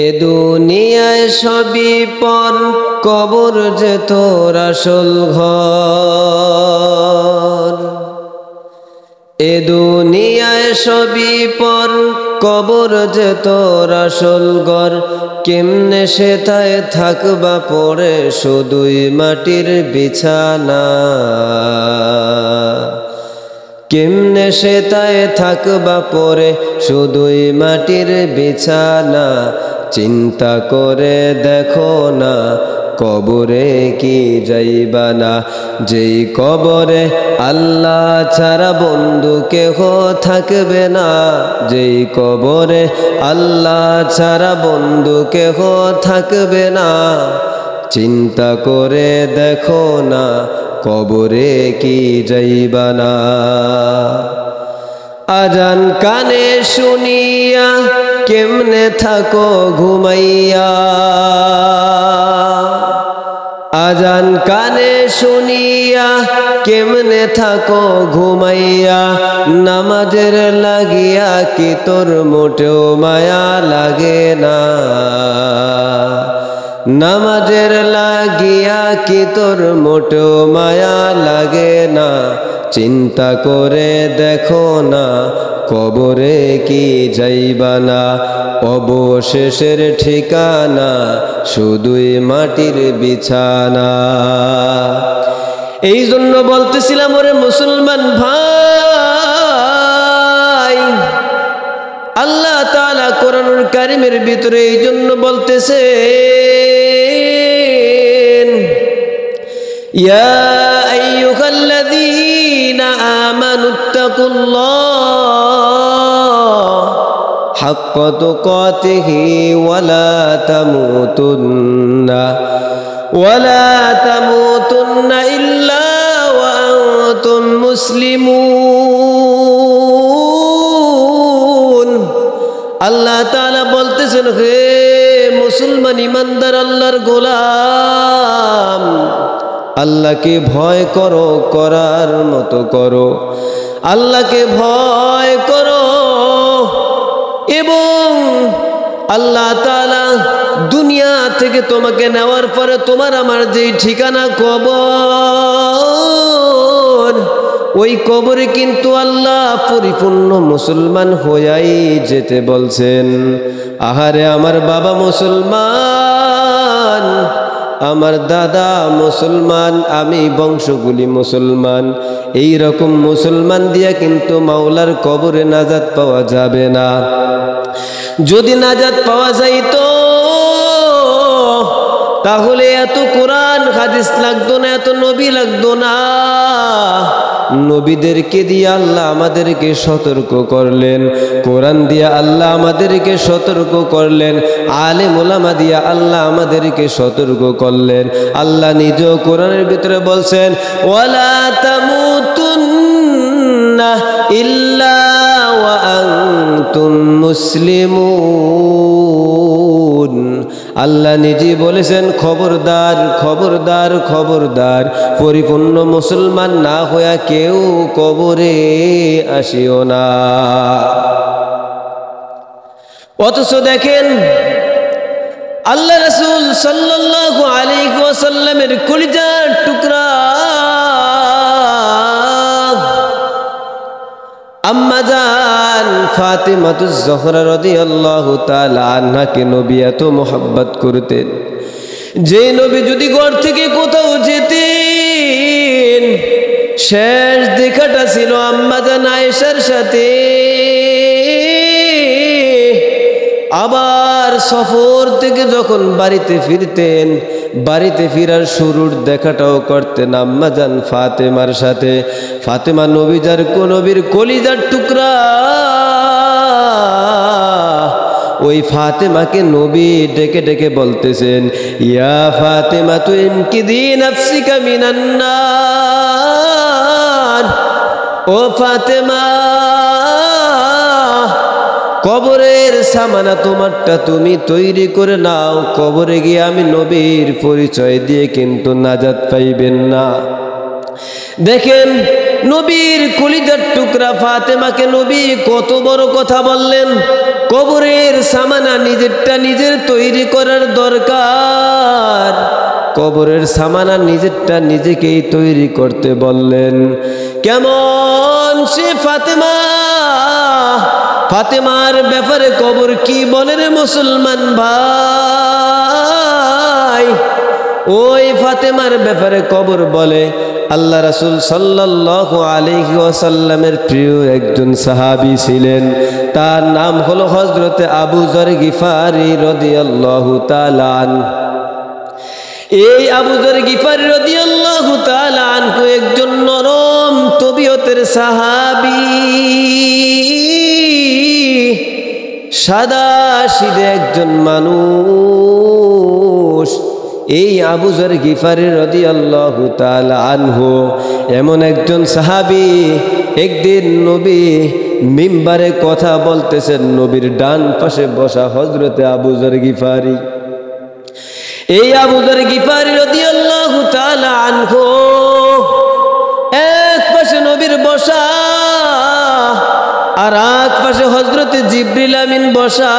এ দুনিয়ায় সবই পর, কবর যে তোর আসল ঘর। এ দুনিয়ায় সবই পর, কবর যে তোর আসল ঘর। কেমনে সেথায় থাকবা পড়ে শুধুই মাটির বিছানা। কেমনে সেথায় থাকবা পড়ে শুধুই মাটির বিছানা। চিন্তা করে দেখো না কবরে কি যাইবা না। যেই কবরে আল্লাহ ছাড়া বন্ধু কেহ থাকবে না। যেই কবরে আল্লাহ ছাড়া বন্ধু কেহ থাকবে না। চিন্তা করে দেখো না কবরে কি যাইবা না। আজান কানে শুনিয়া কেমনে থাকো ঘুমাইয়া। আজান কানে শুনিয়া কেমনে থাকো ঘুমাইয়া। নামাজের লাগিয়া কি তোর মোটেও মায়া লাগে না। নামাজের লাগিয়া কি তোর মোটেও মায়া লাগে না। চিন্তা করে দেখো না কবরে কি যাইবা না। অবশেষের ঠিকানা শুধুই মাটির বিছানা। এই জন্য বলতেছিলাম ওরে মুসলমান ভাই, আল্লাহ তাআলা কোরআনুল কারীমের ভিতরে এই জন্য বলতেছেন, ইয়া আইয়ুহাল্লাযীনা আমানুত্তাকুল্লাহ হাক্কা তুকাতিহি ওয়ালা তামুতুন্না ইল্লা ওয়া আনতুম মুসলিমুন। আল্লাহ তাআলা বলতেছেন, হে মুসলমান ইমানদার আল্লাহর গোলাম, আল্লাহকে ভয় করো, করার মতো করো। আল্লাহকে ভয় করো এবং আল্লাহ তাআলা দুনিয়া থেকে তোমাকে নেওয়ার পরে তোমার আমার যেই ঠিকানা কবর, ওই কবরে কিন্তু আল্লাহ পরিপূর্ণ মুসলমান হইয়াই যেতে বলছেন। আহারে আমার বাবা মুসলমান, আমার দাদা মুসলমান, আমি বংশগুলি মুসলমান। এই রকম মুসলমান দিয়া কিন্তু মাওলার কবরে নাজাত পাওয়া যাবে না। যদি নাজাত পাওয়া যাইতো তাহলে এত কোরআন হাদিস লাগতো না, এত নবী লাগতো না। নবীদেরকে দিয়ে আল্লাহ আমাদেরকে সতর্ক করলেন, কোরআন দিয়ে আল্লাহ আমাদেরকে সতর্ক করলেন, আলেম ওলামা দিয়ে আল্লাহ আমাদেরকে সতর্ক করলেন। আল্লাহ নিজেও কোরআনের ভিতরে বলছেন, ওয়ালা তামুতুন্না ইল্লা ওয়া আনতুম মুসলিমুন। আল্লাহ নিজে বলেছেন, খবরদার খবরদার খবরদার, পরিপূর্ণ মুসলমান না হইয়া কেউ কবরে আসিও না। অথচ দেখেন আল্লাহ রাসূল সাল্লাল্লাহু আলাইহি ওয়াসাল্লামের কলিজার টুকরা আম্মা জান ফাতিমাতুজ জহরা রাদিয়াল্লাহু তাআলা আনহাকে নবী এত মোহাব্বত করতেন, যে নবী যদি ঘর থেকে কোথাও যেতেন শেষ দেখাটা ছিল আম্মা জান আয়েশার সাথে। আবার সফর থেকে যখন বাড়িতে ফিরতেন, বাড়িতে ফিরার শুরুর দেখাটাও করতেন আম্মা জান ফাতেমার সাথে। ফাতেমা নবীর কলিজার টুকরা, ওই ফাতেমাকে নবী ডেকে ডেকে বলতেছেন, ইয়া ফাতেমা তুমকিদি নাফসিকা মিনান নার। ও ফাতেমা, কবরের সামানা তোমারটা তুমি তৈরি করে নাও, কবরে গিয়ে আমি নবীর পরিচয় দিয়ে কিন্তু নাজাত পাইবেন না। দেখেন নবীর কলিজার টুকরা ফাতেমাকে নবী কত বড় কথা বললেন। কবরের সামানা নিজেরটা নিজের তৈরি করার দরকার। কবরের সামানা নিজেরটা নিজেকেই তৈরি করতে বললেন। কেমন সে ফাতেমার ব্যাপারে কবর কি বলে রে মুসলমান ভাই? ওই ফাতেমার ব্যাপারে কবর বলে, আল্লাহ রাসূল সাল্লাল্লাহু আলাইহি ওয়াসাল্লামের প্রিয় একজন সাহাবী ছিলেন, তার নাম হলো হযরতে আবু যর গিফারি রাদিয়াল্লাহু তাআলা আনহু। এই আবু যর গিফারি রাদিয়াল্লাহু তাআলা আনহু একজন নরম তবিয়তের সাহাবী, সাদা সিধে একজন মানুষ। এই আবু যর গিফারি রাদিয়াল্লাহু তাআলা আনহু এমন একজন সাহাবী, একদিন নবী মিম্বারে কথা বলতেছেন, নবীর ডান পাশে বসা হযরতে আবু যর গিফারি। এই আবু যর গিফারি রাদিয়াল্লাহু তাআলা আনহু এক পাশে নবীর বসা, আর এক পাশে হযরতে জিবরিল আমিন বসা।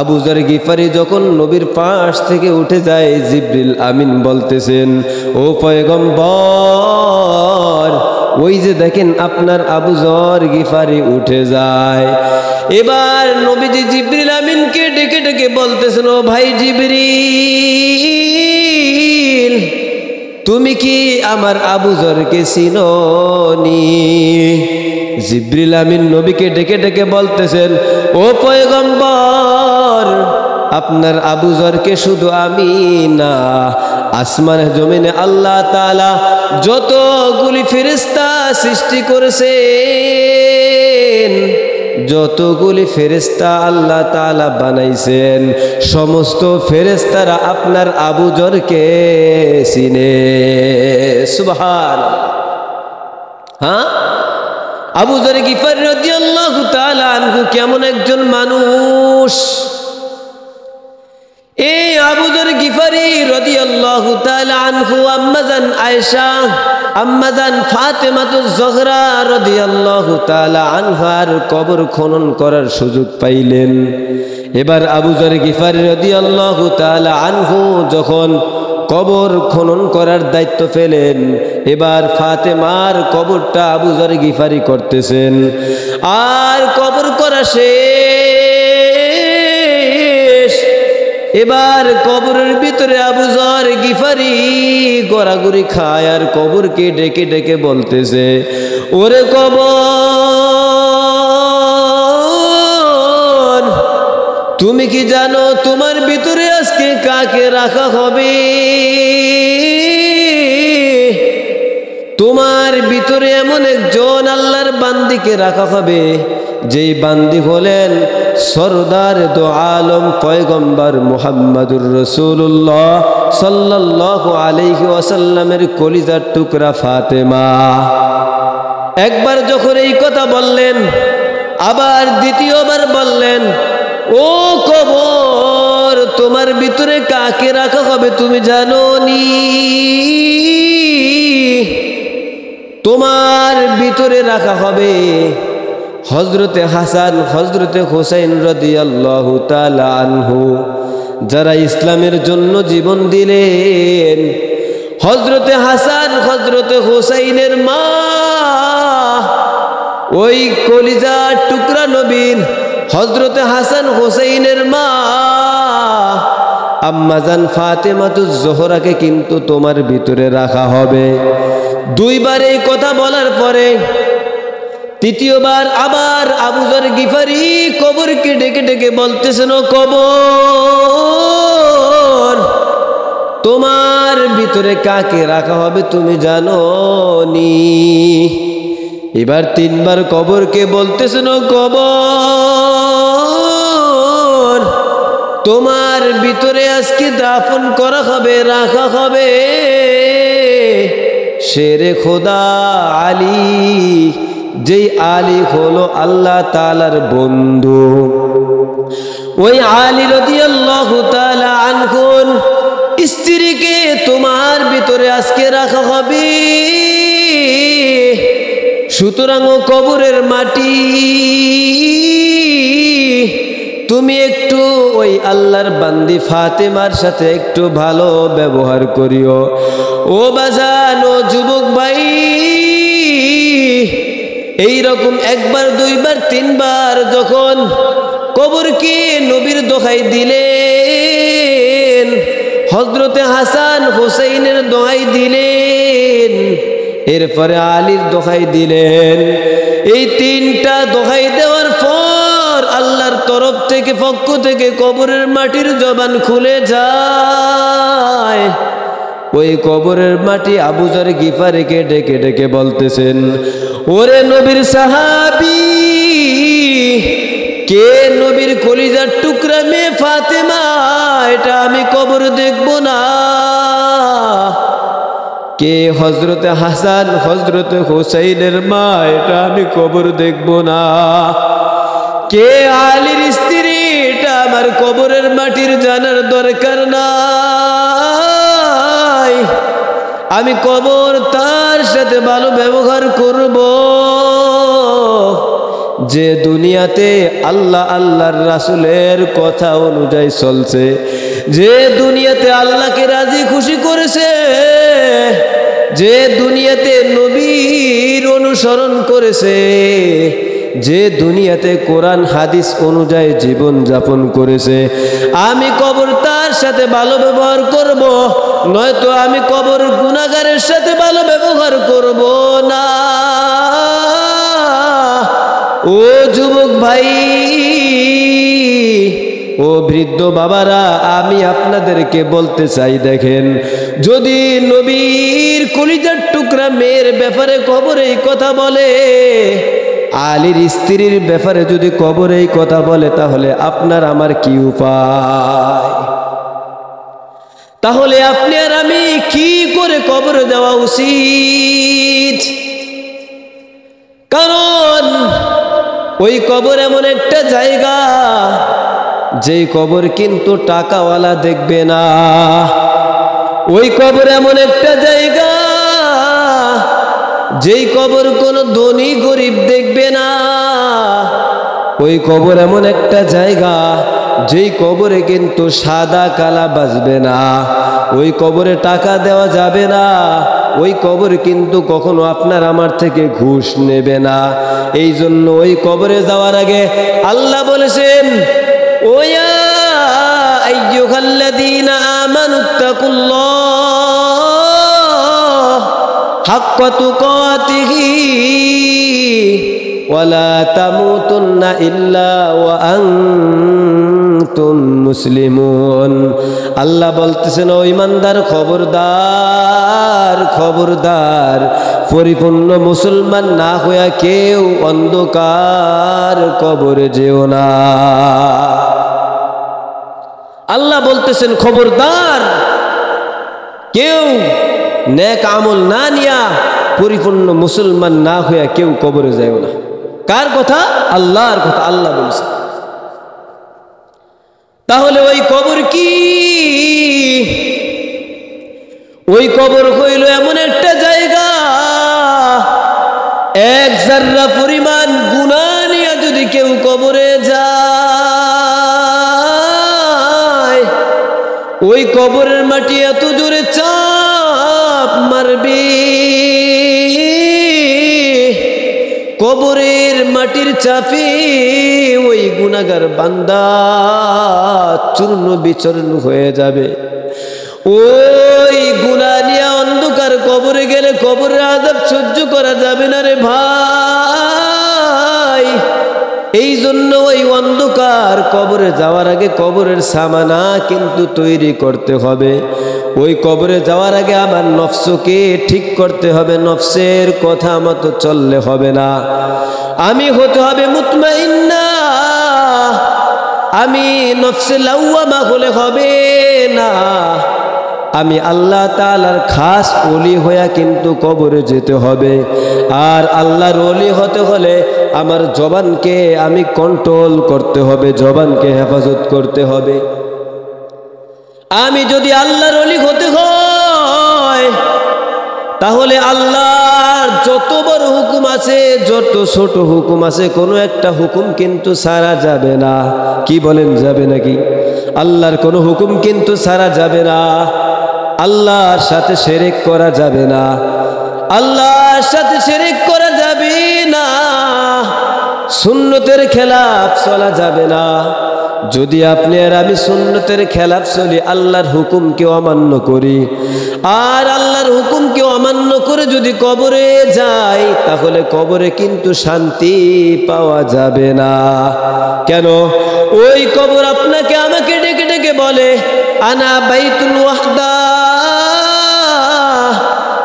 আবু যর গিফারি যখন নবীর পাশ থেকে উঠে যায়, জিবরিল আমিন বলতেছেন, ও পয়গম্বর, ওই যে দেখেন আপনার আবু যর গিফারি উঠে যায়। এবার নবীজি জিবরিল আমিনকে ডেকে ডেকে বলতেছেন, ও ভাই জিবরিল, তুমি কি আমার আবু যরকে চিনোনি? জিবরিল আমিন নবীকে ডেকে ডেকে বলতেছেন, ও পয়গম্বর, আপনার আবু যরকে শুধু আমি না, আসমানে জমিনে আল্লাহ তাআলা যতগুলি ফেরেশতা সৃষ্টি করেছেন, যতগুলি ফেরেশতা আল্লাহ তাআলা বানাইছেন, সমস্ত ফেরেশতারা আপনার আবু যরকে চিনে। সুবহানাল্লাহ। হ্যাঁ, আবু যর গিফারি রাদিয়াল্লাহু তাআলা আনহু কেমন একজন মানুষ! এই আবু যর গিফারি রাদিয়াল্লাহু তাআলা আনহু আম্মাজান আয়েশা, আম্মাজান ফাতেমাতুজ জোহরা রাদিয়াল্লাহু তাআলা আনহার কবর খনন করার সুযোগ পাইলেন। এবার আবু যর গিফারি রাদিয়াল্লাহু তাআলা আনহু যখন কবর খনন করার দায়িত্ব পেলেন, এবার ফাতেমার কবরটা আবু যর গিফারি করতেছেন। আর কবর করা শেষ, এবার কবরের ভিতরে আবু যর গিফারি গড়াগড়ি খায়, আর কবরকে ডেকে ডেকে বলতেছে, ওরে কবর, তুমি কি জানো তোমার ভিতরে আজকে কাকে রাখা হবে? তোমার ভিতরে এমন একজন আল্লাহর বান্দিকে রাখা হবে, যেই বান্দি হলেন সরদার দো আলম পয়গম্বর মুহাম্মদুর রাসূলুল্লাহ সাল্লাল্লাহু আলাইহি ওয়াসাল্লামের কলিজার টুকরা ফাতেমা। একবার যখন এই কথা বললেন, আবার দ্বিতীয়বার বললেন, ও কবর, তোমার ভিতরে কাকে রাখা হবে তুমি জানো নি? তোমার ভিতরে রাখা হবে হযরতে হাসান, হযরতে হুসাইন রাদিয়াল্লাহু তাআলা আনহু, যারা ইসলামের জন্য জীবন দিলেন। হযরতে হাসান, হযরতে হুসাইনের মা, ওই কলিজার টুকরা নবীর হযরতে হাসান হুসাইনের মা আম্মাজান ফাতেমাতুজ জোহরাকে কিন্তু তোমার ভিতরে রাখা হবে। দুইবার এই কথা বলার পরে তৃতীয়বার আবার আবু যর গিফারি কবরকে ডেকে ডেকে বলতেছেন, ও কবর, তোমার ভিতরে কাকে রাখা হবে তুমি জানো নি? এবার তিনবার কবরকে বলতেছেন, ও কবর, তোমার ভিতরে আজকে দাফন করা হবে, রাখা হবে শেরে খোদা আলী, যেই আলী হলো আল্লাহ তাআলার বন্ধু। ওই আলী রাদিয়াল্লাহু তাআলা আনহুর স্ত্রীকে তোমার ভিতরে আজকে রাখা হবে। সুতরাং ও কবরের মাটি, তুমি একটু ওই আল্লাহর বান্দি ফাতেমার সাথে একটু ভালো ব্যবহার করিও। ও বাজান, ও যুবক ভাই, এই রকম একবার দুইবার তিনবার যখন কবরকে নবীর দোহাই দিলেন, হযরতে হাসান হুসাইনের দোহাই দিলেন, এরপরে আলীর দোহাই দিলেন, এই তিনটা দোহাই দেওয়ার পর আল্লাহর তরফ থেকে পক্ষ থেকে কবরের মাটির জবান খুলে যায়। ওই কবরের মাটি আবু যর গিফারিকে ডেকে ডেকে বলতেছেন, ওরে নবীর সাহাবী, কে নবীর কলিজার টুকরা মেয়ে ফাতেমা, এটা আমি কবর দেখব না। কে হযরতে হাসান হযরতে হুসাইনের মা, এটা আমি কবর দেখব না। কে আলীর স্ত্রী, এটা আমার কবরের মাটির জানার দরকার নাই। আমি কবর তার সাথে ভালো ব্যবহার করব যে দুনিয়াতে আল্লাহ আল্লাহর রাসূলের কথা অনুযায়ী চলছে, যে দুনিয়াতে আল্লাহকে রাজি খুশি করেছে, যে দুনিয়াতে নবীর অনুসরণ করেছে, যে দুনিয়াতে কোরআন হাদিস অনুযায়ী জীবন যাপন করেছে। আমি কবর তার সাথে ভালো ব্যবহার করব, নয়তো আমি কবর গুনাহগারের সাথে ভালো ব্যবহার করব না। ও যুবক ভাই, ও বৃদ্ধ বাবারা, আমি আপনাদেরকে বলতে চাই, দেখেন, যদি নবীর কলিজার টুকরা মেয়ের ব্যাপারে কবরে এই কথা বলে, আলীর স্ত্রীর ব্যাপারে যদি কবরে এই কথা বলে, তাহলে আপনার আমার কি উপায়? তাহলে আপনি আর আমি কি করে কবরে দেওয়া উচিত? কারণ ওই কবর এমন একটা জায়গা, যেই কবর কিন্তু টাকাওয়ালা দেখবে না। ওই কবর এমন একটা জায়গা, যেই কবর কোনো ধনী গরিব দেখবে না। ওই কবর এমন একটা জায়গা, যেই কবরে কিন্তু সাদা কালা বাজবে না। ওই কবরে টাকা দেওয়া যাবে না। ওই কবর কিন্তু কখনো আপনার আমার থেকে ঘুষ নেবে না। এই জন্য ওই কবরে যাওয়ার আগে আল্লাহ বলেছেন, ওয়া আইয়ুহাল্লাযীনা আমানুত্তাকুল্লাহ হাক্কা তুকাতিহি ওয়ালা তামুতুন্না ইল্লা ওয়া আনতুম মুসলিমুন। আল্লাহ বলতেছেন, ও ঈমানদার, খবরদার খবরদার, পরিপূর্ণ মুসলমান না হইয়া কেউ অন্ধকার কবরে যেও না। আল্লাহ বলতেছেন, খবরদার, কেউ নেক আমল না নিয়া পরিপূর্ণ মুসলমান না হইয়া কেউ কবরে যাও না। কার কথা? আল্লাহর কথা। আল্লাহ বলছে। তাহলে ওই কবর কি? ওই কবর হইল এমন একটা জায়গা, এক জাররা পরিমাণ গুনাহ নিয়ে যদি কেউ কবরে যায়, ওই কবরের মাটি এত জোরে চাপ মারবে, কবরের মাটির চাপে ওই গুনাহগার বান্দা চূর্ণ বিচূর্ণ হয়ে যাবে। ওই গুনাহ নিয়ে অন্ধকার কবরে গেলে কবরের আযাব সহ্য করা যাবে না রে ভাই। এই জন্য ওই অন্ধকার কবরে যাওয়ার আগে কবরের সামানা কিন্তু তৈরি করতে হবে। ওই কবরে যাওয়ার আগে আমার নফসকে ঠিক করতে হবে। নফসের কথা মতো চললে হবে না। আমি হতে হবে মুতমাইন্না। আমি নফসে লাওয়ামা হলে হবে না। আমি আল্লাহ তাআলার খাস ওলি হইয়া কিন্তু কবরে যেতে হবে। আর আল্লাহর ওলি হতে হলে আমার জবানকে আমি কন্ট্রোল করতে হবে, জবানকে হেফাজত করতে হবে। আমি যদি আল্লাহর ওলি হতে হয়, তাহলে আল্লাহর যত বড় হুকুম আছে, যত ছোট হুকুম আছে, কোনো একটা হুকুম কিন্তু ছাড়া যাবে না। কি বলেন, যাবে নাকি? আল্লাহর কোনো হুকুম কিন্তু ছাড়া যাবে না। আল্লাহর সাথে শিরক করা যাবে না, আল্লাহর সাথে শিরক করা যাবে না। সুন্নতের খেলাফ চলা যাবে না। যদি আপনি আর আমি সুন্নতের খেলাফ চলি, আল্লাহর হুকুমকে অমান্য করি, আর আল্লাহর হুকুমকে অমান্য করে যদি কবরে যাই, তাহলে কবরে কিন্তু শান্তি পাওয়া যাবে না। কেন? ওই কবর আপনাকে আমাকে ডেকে ডেকে বলে, আনা বাইতুল ওয়াহদা,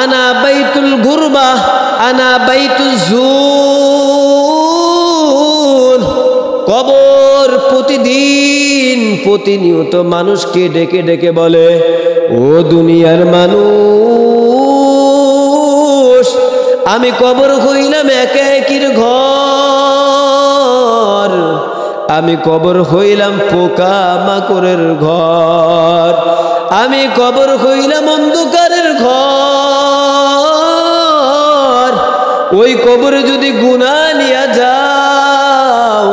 আনা বাইতুল গুরবা, আনা বাইতুল জুল। কবর প্রতিদিন প্রতিনিয়ত মানুষকে ডেকে ডেকে বলে, ও দুনিয়ার মানুষ, আমি কবর হইলাম একা একির ঘর, আমি কবর হইলাম পোকা মাকড়ের ঘর, আমি কবর হইলাম অন্ধকারের ঘর। ওই কবরে যদি গুনাহ নিয়ে যাও,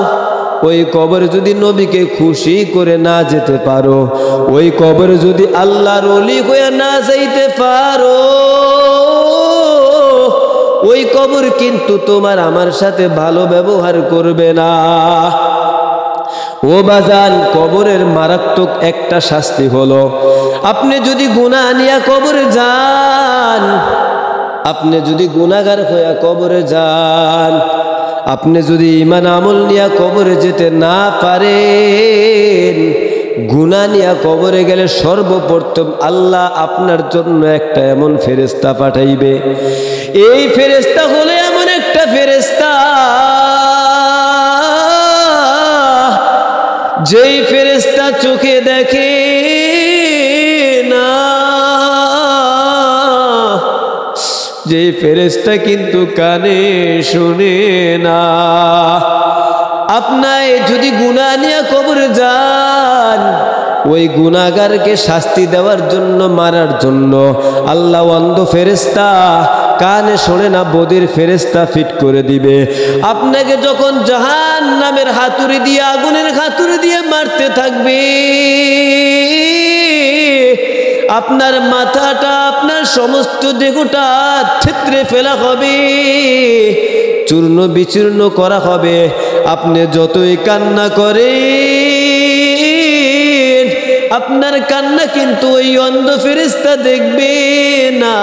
ওই কবরে যদি নবীকে খুশি করে না যেতে পারো, ওই কবরে যদি আল্লাহর ওলি হয়ে না যাইতে পারো, ওই কবর কিন্তু তোমার আমার সাথে ভালো ব্যবহার করবে না। ও বাজান, কবরের মারাত্মক একটা শাস্তি হলো, আপনি যদি গুনাহ নিয়ে কবরে যান, আপনি যদি গুনাহগার হয়ে কবরে যান, আপনি যদি ঈমান আমল নিয়ে কবরে যেতে না পারেন, গুনাহ নিয়ে কবরে গেলে সর্বপ্রথম আল্লাহ আপনার জন্য একটা এমন ফেরেশতা পাঠাইবে। এই ফেরেশতা হলো এমন একটা ফেরেশতা, যেই ফেরেশতা চোখে দেখে না, যেই ফেরেশতা কিন্তু কানে শুনে না। আপনার যদি গুনাহ নিয়ে কবরে যান, ওই গুনাহগারকে শাস্তি দেওয়ার জন্য, মারার জন্য আল্লাহ অন্ধ ফেরেশতা, কানে শোনে না বধির ফেরেশতা ফিট করে দিবে। আপনাকে যখন জাহান্নামের হাতুড়ি দিয়ে, আগুনের হাতুড়ি দিয়ে মারতে থাকবে, আপনার মাথাটা, আপনার সমস্ত দেহটা ছিত্রে ফেলা হবে, চূর্ণ বিচূর্ণ করা হবে। আপনি যতই কান্না করেন, আপনার কান্না কিন্তু ওই অন্ধ ফেরেশতা দেখবে না।